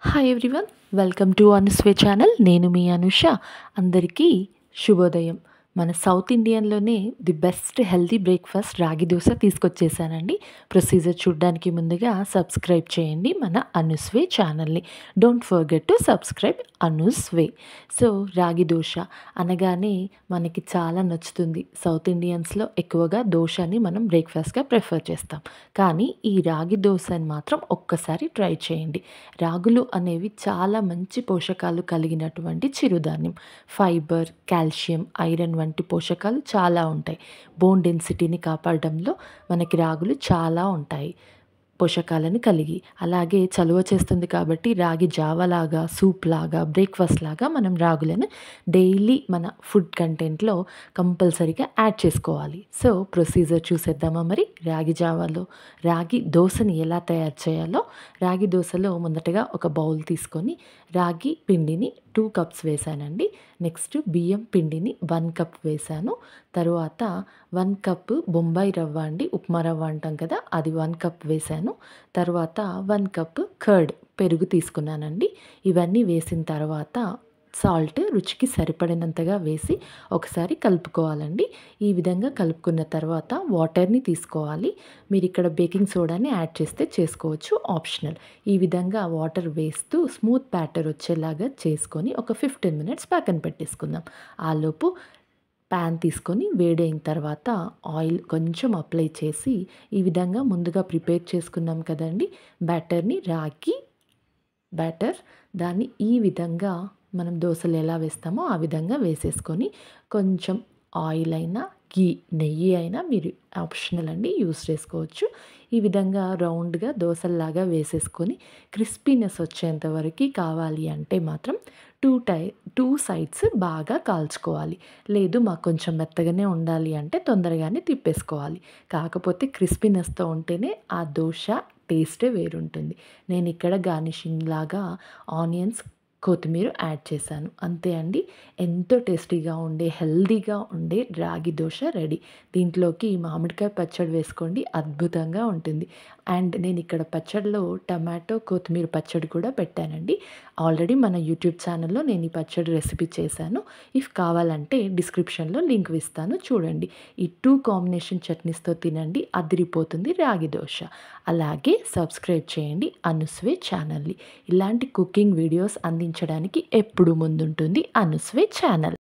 Hi everyone, welcome to అనుస్వే channel. నేను మీ అనుష. అందరికీ శుభోదయం. మన సౌత్ ఇండియన్లోనే the best healthy breakfast ragi dosa తీసుకొచ్చేసానండి. Procedure చూడడానికి ముందుగా సబ్స్క్రైబ్ చేయండి మన అనుస్వే ఛానల్ని. డోంట్ ఫర్గెట్ టు సబ్స్క్రైబ్ అనుస్వే. సో రాగి దోశ అనగానే మనకి చాలా నచ్చుతుంది. సౌత్ ఇండియన్స్లో ఎక్కువగా దోశని మనం బ్రేక్ఫాస్ట్గా ప్రిఫర్ చేస్తాం. కానీ ఈ రాగి దోశని మాత్రం ఒక్కసారి ట్రై చేయండి. రాగులు అనేవి చాలా మంచి పోషకాలు కలిగినటువంటి చిరుధాన్యం. ఫైబర్, కాల్షియం, ఐరన్ వంటి పోషకాలు చాలా ఉంటాయి. బోన్ డెన్సిటీని కాపాడడంలో మనకి రాగులు చాలా ఉంటాయి పోషకాలను కలిగి. అలాగే చలువ చేస్తుంది కాబట్టి రాగి జావలాగా, సూప్ లాగా, బ్రేక్ఫాస్ట్ లాగా మనం రాగులను డైలీ మన ఫుడ్ కంటెంట్లో కంపల్సరీగా యాడ్ చేసుకోవాలి. సో ప్రొసీజర్ చూసేద్దామా మరి. రాగి జావాలో రాగి దోశని ఎలా తయారు చేయాలో. రాగి దోశలో మొదటగా ఒక బౌల్ తీసుకొని రాగి పిండిని 2 కప్స్ వేసానండి. నెక్స్ట్ బియ్యం పిండిని 1 కప్ వేసాను. తరువాత 1 కప్ బొంబాయి రవ్వ అండి, ఉప్మా రవ్వ అంటాం కదా, అది 1 కప్ వేసాను. తర్వాత 1 కప్ కర్డ్, పెరుగు తీసుకున్నానండి. ఇవన్నీ వేసిన తర్వాత సాల్ట్ రుచికి సరిపడినంతగా వేసి ఒకసారి కలుపుకోవాలండి. ఈ విధంగా కలుపుకున్న తర్వాత వాటర్ని తీసుకోవాలి. మీరు ఇక్కడ బేకింగ్ సోడాని యాడ్ చేస్తే చేసుకోవచ్చు, ఆప్షనల్. ఈ విధంగా వాటర్ వేస్తూ స్మూత్ బ్యాటర్ వచ్చేలాగా చేసుకొని ఒక 15 మినిట్స్ పక్కన పెట్టేసుకుందాం. ఆలోపు ప్యాన్ తీసుకొని వేడైన తర్వాత ఆయిల్ కొంచెం అప్లై చేసి ఈ విధంగా ముందుగా ప్రిపేర్ చేసుకున్నాం కదండి బ్యాటర్ని, రాగి బ్యాటర్, దాన్ని ఈ విధంగా మనం దోశలు ఎలా వేస్తామో ఆ విధంగా వేసేసుకొని కొంచెం ఆయిల్ అయినా గీ, నెయ్యి అయినా మీరు ఆప్షనల్ అండి, యూస్ చేసుకోవచ్చు. ఈ విధంగా రౌండ్గా దోశల్లాగా వేసేసుకొని క్రిస్పీనెస్ వచ్చేంత వరకు కావాలి అంటే మాత్రం 2 సైడ్స్ బాగా కాల్చుకోవాలి. లేదు మాకు కొంచెం మెత్తగానే ఉండాలి అంటే తొందరగానే తిప్పేసుకోవాలి. కాకపోతే క్రిస్పీనెస్తో ఉంటేనే ఆ దోశ టేస్టే వేరుంటుంది. నేను ఇక్కడ గార్నిషింగ్ లాగా ఆనియన్స్, కొత్తిమీర యాడ్ చేశాను. అంతే అండి, ఎంతో టేస్టీగా ఉండే, హెల్దీగా ఉండే రాగి దోశ రెడీ. దీంట్లోకి మామిడికాయ పచ్చడి వేసుకోండి, అద్భుతంగా ఉంటుంది. అండ్ నేను ఇక్కడ పచ్చడిలో టమాటో, కొత్తిమీర పచ్చడి కూడా పెట్టానండి. ఆల్రెడీ మన యూట్యూబ్ ఛానల్లో నేను ఈ పచ్చడి రెసిపీ చేశాను. ఇఫ్ కావాలంటే డిస్క్రిప్షన్లో లింక్ ఇస్తాను, చూడండి. ఈ 2 కాంబినేషన్ చట్నీస్తో తినండి, అదిరిపోతుంది రాగి దోశ. అలాగే సబ్స్క్రైబ్ చేయండి అనుస్వే ఛానల్ని. ఇలాంటి కుకింగ్ వీడియోస్ అందించడానికి ఎప్పుడు ముందుంటుంది అనుస్వే ఛానల్.